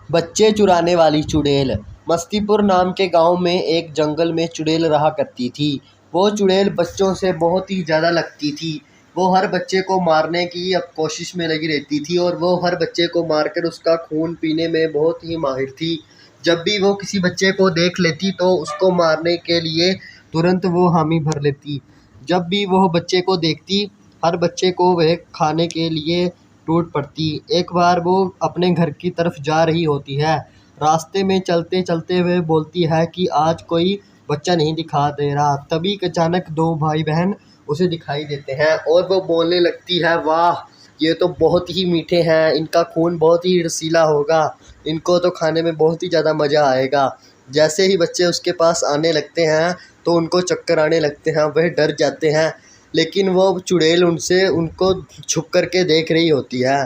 बच्चे चुराने वाली चुड़ैल। मस्तीपुर नाम के गांव में एक जंगल में चुड़ैल रहा करती थी। वो चुड़ैल बच्चों से बहुत ही ज़्यादा लगती थी। वो हर बच्चे को मारने की अब कोशिश में लगी रहती थी और वो हर बच्चे को मारकर उसका खून पीने में बहुत ही माहिर थी। जब भी वो किसी बच्चे को देख लेती तो उसको मारने के लिए तुरंत वो हामी भर लेती। जब भी वो बच्चे को देखती, हर बच्चे को वह खाने के लिए टूट पड़ती। एक बार वो अपने घर की तरफ जा रही होती है। रास्ते में चलते चलते वह बोलती है कि आज कोई बच्चा नहीं दिखा दे रहा। तभी अचानक दो भाई बहन उसे दिखाई देते हैं और वो बोलने लगती है, वाह, ये तो बहुत ही मीठे हैं, इनका खून बहुत ही रसीला होगा, इनको तो खाने में बहुत ही ज़्यादा मज़ा आएगा। जैसे ही बच्चे उसके पास आने लगते हैं तो उनको चक्कर आने लगते हैं, वह डर जाते हैं। लेकिन वो चुड़ैल उनको छुप कर के देख रही होती है।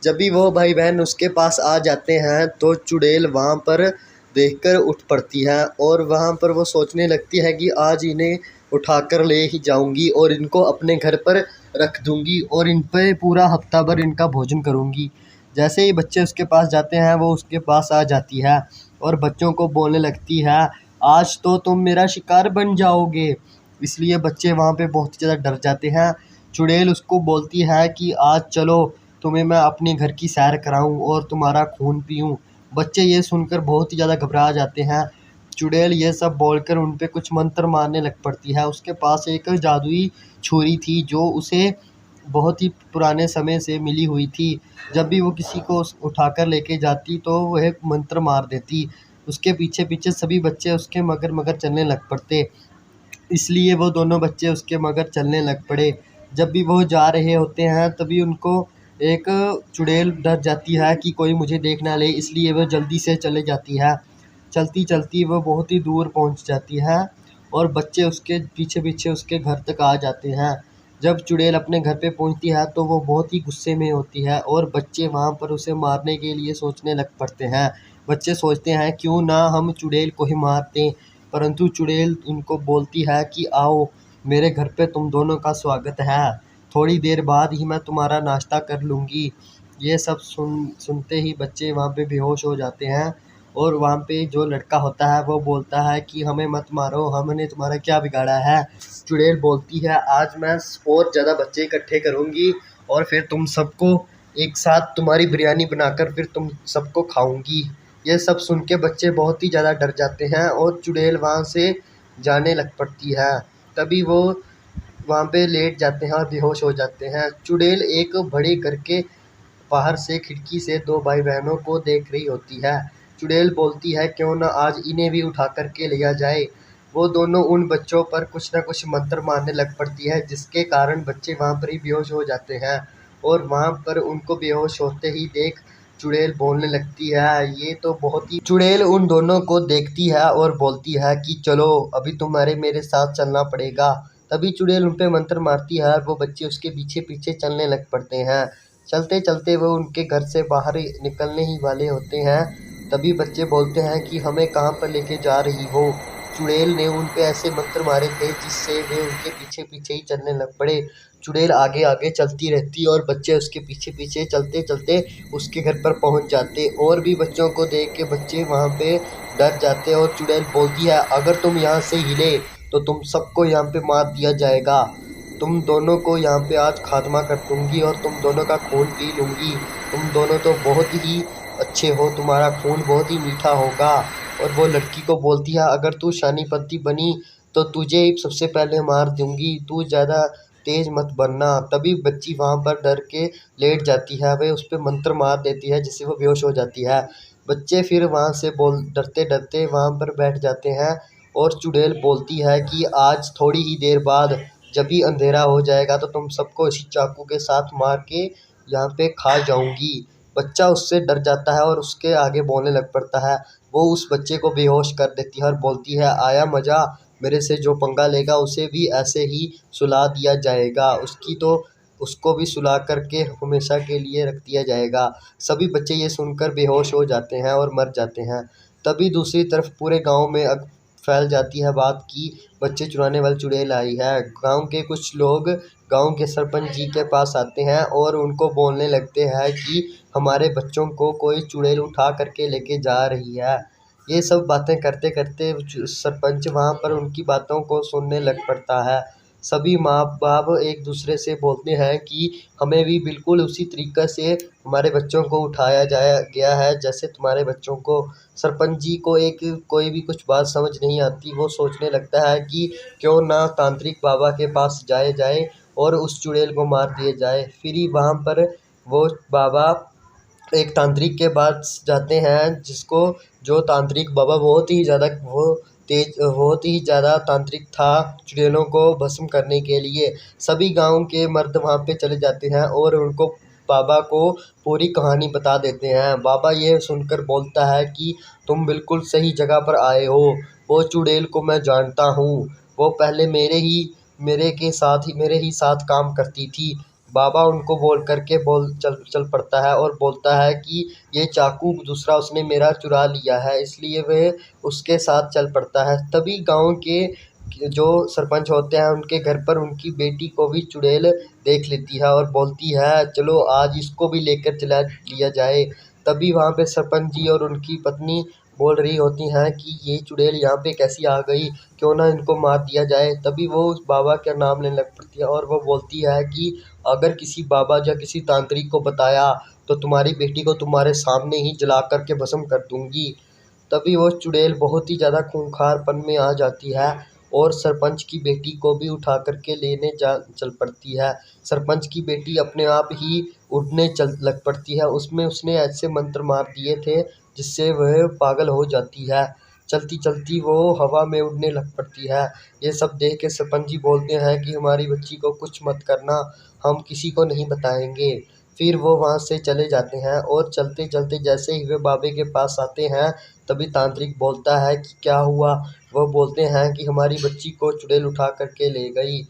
जब भी वो भाई बहन उसके पास आ जाते हैं तो चुड़ैल वहाँ पर देखकर उठ पड़ती है और वहाँ पर वो सोचने लगती है कि आज इन्हें उठाकर ले ही जाऊंगी और इनको अपने घर पर रख दूंगी और इन पे पूरा हफ्ता भर इनका भोजन करूंगी। जैसे ही बच्चे उसके पास जाते हैं वो उसके पास आ जाती है और बच्चों को बोलने लगती है, आज तो तुम मेरा शिकार बन जाओगे। इसलिए बच्चे वहाँ पे बहुत ज़्यादा डर जाते हैं। चुड़ैल उसको बोलती है कि आज चलो, तुम्हें मैं अपने घर की सैर कराऊं और तुम्हारा खून पीऊं। बच्चे ये सुनकर बहुत ही ज़्यादा घबरा जाते हैं। चुड़ैल ये सब बोलकर उन पे कुछ मंत्र मारने लग पड़ती है। उसके पास एक जादुई छुरी थी जो उसे बहुत ही पुराने समय से मिली हुई थी। जब भी वो किसी को उठाकर लेके जाती तो वह मंत्र मार देती। उसके पीछे पीछे सभी बच्चे उसके मगर मगर चलने लग पड़ते। इसलिए वो दोनों बच्चे उसके मगर चलने लग पड़े। जब भी वो जा रहे होते हैं तभी उनको एक चुड़ैल डर जाती है कि कोई मुझे देख ना ले, इसलिए वो जल्दी से चले जाती है। चलती चलती वो बहुत ही दूर पहुंच जाती है और बच्चे उसके पीछे पीछे उसके घर तक आ जाते हैं। जब चुड़ैल अपने घर पे पहुंचती है तो वो बहुत ही गुस्से में होती है और बच्चे वहाँ पर उसे मारने के लिए सोचने लग पड़ते हैं। बच्चे सोचते हैं क्यों ना हम चुड़ैल को ही मार दें, परंतु चुड़ैल उनको बोलती है कि आओ, मेरे घर पे तुम दोनों का स्वागत है, थोड़ी देर बाद ही मैं तुम्हारा नाश्ता कर लूँगी। ये सब सुनते ही बच्चे वहाँ पे बेहोश हो जाते हैं और वहाँ पे जो लड़का होता है वो बोलता है कि हमें मत मारो, हमने तुम्हारा क्या बिगाड़ा है। चुड़ैल बोलती है, आज मैं और ज़्यादा बच्चे इकट्ठे करूँगी और फिर तुम सबको एक साथ तुम्हारी बिरयानी बनाकर फिर तुम सबको खाऊंगी। ये सब सुन के बच्चे बहुत ही ज़्यादा डर जाते हैं और चुड़ैल वहाँ से जाने लग पड़ती है। तभी वो वहाँ पे लेट जाते हैं और बेहोश हो जाते हैं। चुड़ैल एक बड़े घर के बाहर से खिड़की से दो भाई बहनों को देख रही होती है। चुड़ैल बोलती है, क्यों ना आज इन्हें भी उठा कर के लिया जाए। वो दोनों उन बच्चों पर कुछ ना कुछ मंत्र मारने लग पड़ती है जिसके कारण बच्चे वहाँ पर ही बेहोश हो जाते हैं और वहाँ पर उनको बेहोश होते ही देख चुड़ैल बोलने लगती है, ये तो बहुत ही। चुड़ैल उन दोनों को देखती है और बोलती है कि चलो, अभी तुम्हारे मेरे साथ चलना पड़ेगा। तभी चुड़ैल उन पे मंत्र मारती है और वो बच्चे उसके पीछे पीछे चलने लग पड़ते हैं। चलते चलते वो उनके घर से बाहर निकलने ही वाले होते हैं। तभी बच्चे बोलते हैं कि हमें कहाँ पर लेके जा रही हो। चुड़ैल ने उन पे ऐसे मंत्र मारे थे जिससे वे उनके पीछे पीछे ही चलने लग पड़े। चुड़ैल आगे आगे चलती रहती और बच्चे उसके पीछे पीछे चलते चलते उसके घर पर पहुंच जाते और भी बच्चों को देख के बच्चे वहाँ पे डर जाते और चुड़ैल बोलती है, अगर तुम यहाँ से हिले तो तुम सबको यहाँ पे मार दिया जाएगा। तुम दोनों को यहाँ पे आज खात्मा कर दूंगी और तुम दोनों का खून पी लूँगी। तुम दोनों तो बहुत ही अच्छे हो, तुम्हारा खून बहुत ही मीठा होगा। और वो लड़की को बोलती है, अगर तू शानीपति बनी तो तुझे ही सबसे पहले मार दूंगी, तू ज़्यादा तेज मत बनना। तभी बच्ची वहाँ पर डर के लेट जाती है। वह उस पर मंत्र मार देती है जिससे वो बेहोश हो जाती है। बच्चे फिर वहाँ से डरते डरते वहाँ पर बैठ जाते हैं और चुड़ैल बोलती है कि आज थोड़ी ही देर बाद जब भी अंधेरा हो जाएगा तो तुम सबको इसी चाकू के साथ मार के यहाँ पे खा जाऊंगी। बच्चा उससे डर जाता है और उसके आगे बोलने लग पड़ता है। वो उस बच्चे को बेहोश कर देती है और बोलती है, आया मज़ा, मेरे से जो पंगा लेगा उसे भी ऐसे ही सुला दिया जाएगा, उसको भी सुला करके हमेशा के लिए रख दिया जाएगा। सभी बच्चे ये सुनकर बेहोश हो जाते हैं और मर जाते हैं। तभी दूसरी तरफ पूरे गांव में फैल जाती है बात कि बच्चे चुराने वाली चुड़ैल आई है। गांव के कुछ लोग गांव के सरपंच जी के पास आते हैं और उनको बोलने लगते हैं कि हमारे बच्चों को कोई चुड़ैल उठा करके लेके जा रही है। ये सब बातें करते करते सरपंच वहाँ पर उनकी बातों को सुनने लग पड़ता है। सभी माँ बाप एक दूसरे से बोलते हैं कि हमें भी बिल्कुल उसी तरीक़े से हमारे बच्चों को उठाया जाया गया है जैसे तुम्हारे बच्चों को। सरपंच जी को कोई भी कुछ बात समझ नहीं आती। वो सोचने लगता है कि क्यों ना तांत्रिक बाबा के पास जाया जाए और उस चुड़ैल को मार दिया जाए। फिर ही वहाँ पर वो बाबा एक तांत्रिक के पास जाते हैं जो तांत्रिक बाबा बहुत ही ज़्यादा तांत्रिक था चुड़ैलों को भस्म करने के लिए। सभी गांव के मर्द वहाँ पे चले जाते हैं और उनको बाबा को पूरी कहानी बता देते हैं। बाबा ये सुनकर बोलता है कि तुम बिल्कुल सही जगह पर आए हो। वो चुड़ैल को मैं जानता हूँ। वो पहले मेरे ही साथ काम करती थी। बाबा उनको बोल करके चल पड़ता है और बोलता है कि ये चाकू दूसरा उसने मेरा चुरा लिया है, इसलिए वह उसके साथ चल पड़ता है। तभी गांव के जो सरपंच होते हैं उनके घर पर उनकी बेटी को भी चुड़ैल देख लेती है और बोलती है चलो आज इसको भी लेकर चला लिया जाए। तभी वहाँ पे सरपंच जी और उनकी पत्नी बोल रही होती हैं कि ये चुड़ैल यहाँ पे कैसी आ गई, क्यों ना इनको मार दिया जाए। तभी वो उस बाबा का नाम लेने लग पड़ती है और वो बोलती है कि अगर किसी बाबा या किसी तांत्रिक को बताया तो तुम्हारी बेटी को तुम्हारे सामने ही जला कर के भस्म कर दूंगी। तभी वो चुड़ैल बहुत ही ज़्यादा खूंखारपन में आ जाती है और सरपंच की बेटी को भी उठा करके लेने चल पड़ती है। सरपंच की बेटी अपने आप ही उड़ने चल लग पड़ती है। उसने ऐसे मंत्र मार दिए थे जिससे वह पागल हो जाती है। चलती चलती वो हवा में उड़ने लग पड़ती है। ये सब देख के सरपंच जी बोलते हैं कि हमारी बच्ची को कुछ मत करना, हम किसी को नहीं बताएंगे। फिर वो वहाँ से चले जाते हैं और चलते चलते जैसे ही वे बाबे के पास आते हैं तभी तांत्रिक बोलता है कि क्या हुआ। वो बोलते हैं कि हमारी बच्ची को चुड़ैल उठा करके ले गई।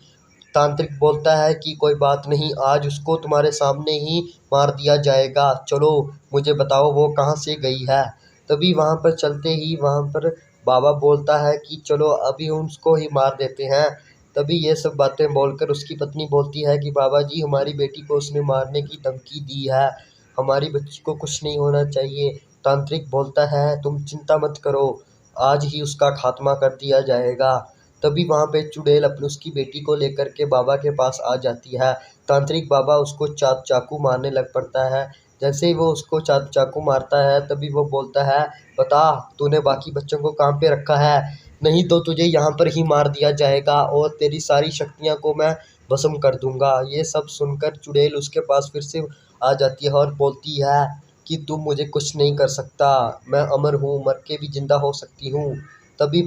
तांत्रिक बोलता है कि कोई बात नहीं, आज उसको तुम्हारे सामने ही मार दिया जाएगा। चलो मुझे बताओ वो कहाँ से गई है। तभी वहाँ पर चलते ही वहाँ पर बाबा बोलता है कि चलो अभी उसको ही मार देते हैं। तभी ये सब बातें बोलकर उसकी पत्नी बोलती है कि बाबा जी हमारी बेटी को उसने मारने की धमकी दी है, हमारी बच्ची को कुछ नहीं होना चाहिए। तांत्रिक बोलता है तुम चिंता मत करो, आज ही उसका खात्मा कर दिया जाएगा। तभी वहाँ पे चुड़ैल अपनी उसकी बेटी को लेकर के बाबा के पास आ जाती है। तांत्रिक बाबा उसको चाकू मारने लग पड़ता है। जैसे ही वो उसको चाकू मारता है तभी वो बोलता है बता तूने बाकी बच्चों को कहाँ पे रखा है, नहीं तो तुझे यहाँ पर ही मार दिया जाएगा और तेरी सारी शक्तियाँ को मैं भस्म कर दूंगा। ये सब सुनकर चुड़ैल उसके पास फिर से आ जाती है और बोलती है कि तुम मुझे कुछ नहीं कर सकता, मैं अमर हूँ, मर के भी जिंदा हो सकती हूँ। तभी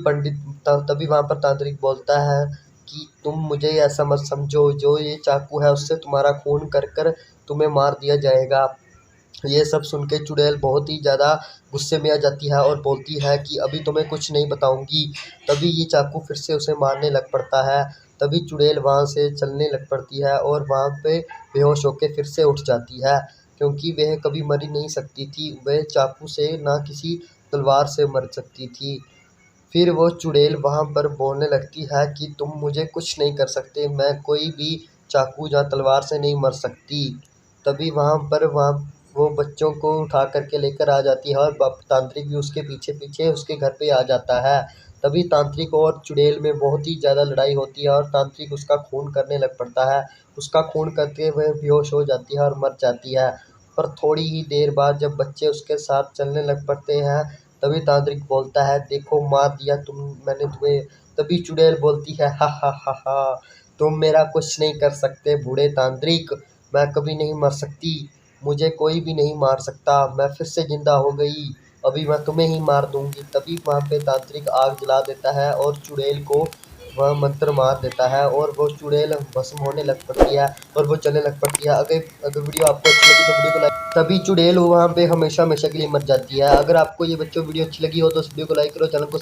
वहाँ पर तांत्रिक बोलता है कि तुम मुझे ऐसा मत समझो, जो ये चाकू है उससे तुम्हारा खून कर कर तुम्हें मार दिया जाएगा। ये सब सुन के चुड़ैल बहुत ही ज़्यादा गुस्से में आ जाती है और बोलती है कि अभी तुम्हें कुछ नहीं बताऊंगी। तभी ये चाकू फिर से उसे मारने लग पड़ता है। तभी चुड़ैल वहाँ से चलने लग पड़ती है और वहाँ पे बेहोश होकर फिर से उठ जाती है, क्योंकि वह कभी मर ही नहीं सकती थी। वह चाकू से ना किसी तलवार से मर सकती थी। फिर वो चुड़ैल वहाँ पर बोलने लगती है कि तुम मुझे कुछ नहीं कर सकते, मैं कोई भी चाकू या तलवार से नहीं मर सकती। तभी वहाँ पर वो बच्चों को उठा करके लेकर आ जाती है और तांत्रिक भी उसके पीछे पीछे उसके घर पे आ जाता है। तभी तांत्रिक और चुड़ैल में बहुत ही ज़्यादा लड़ाई होती है और तांत्रिक उसका खून करने लग पड़ता है। उसका खून करके वह बेहोश हो जाती है और मर जाती है। पर थोड़ी ही देर बाद जब बच्चे उसके साथ चलने लग पड़ते हैं तभी तांत्रिक बोलता है देखो मार दिया मैंने तुम्हें। तभी चुड़ैल बोलती है हा हा हा हा, तुम मेरा कुछ नहीं कर सकते बूढ़े तांत्रिक, मैं कभी नहीं मर सकती, मुझे कोई भी नहीं मार सकता, मैं फिर से जिंदा हो गई, अभी मैं तुम्हें ही मार दूंगी। तभी वहाँ पे तांत्रिक आग जला देता है और चुड़ैल को वह मंत्र मार देता है और वो चुड़ैल भस्म होने लग पड़ती है और वो चलने लग पड़ती है। अगर वीडियो आपको अच्छी लगी तो वीडियो को लाइक। तभी चुड़ैल वहाँ पे हमेशा हमेशा के लिए मर जाती है। अगर आपको ये बच्चों वीडियो अच्छी लगी हो तो इस वीडियो को लाइक करो, चैनल को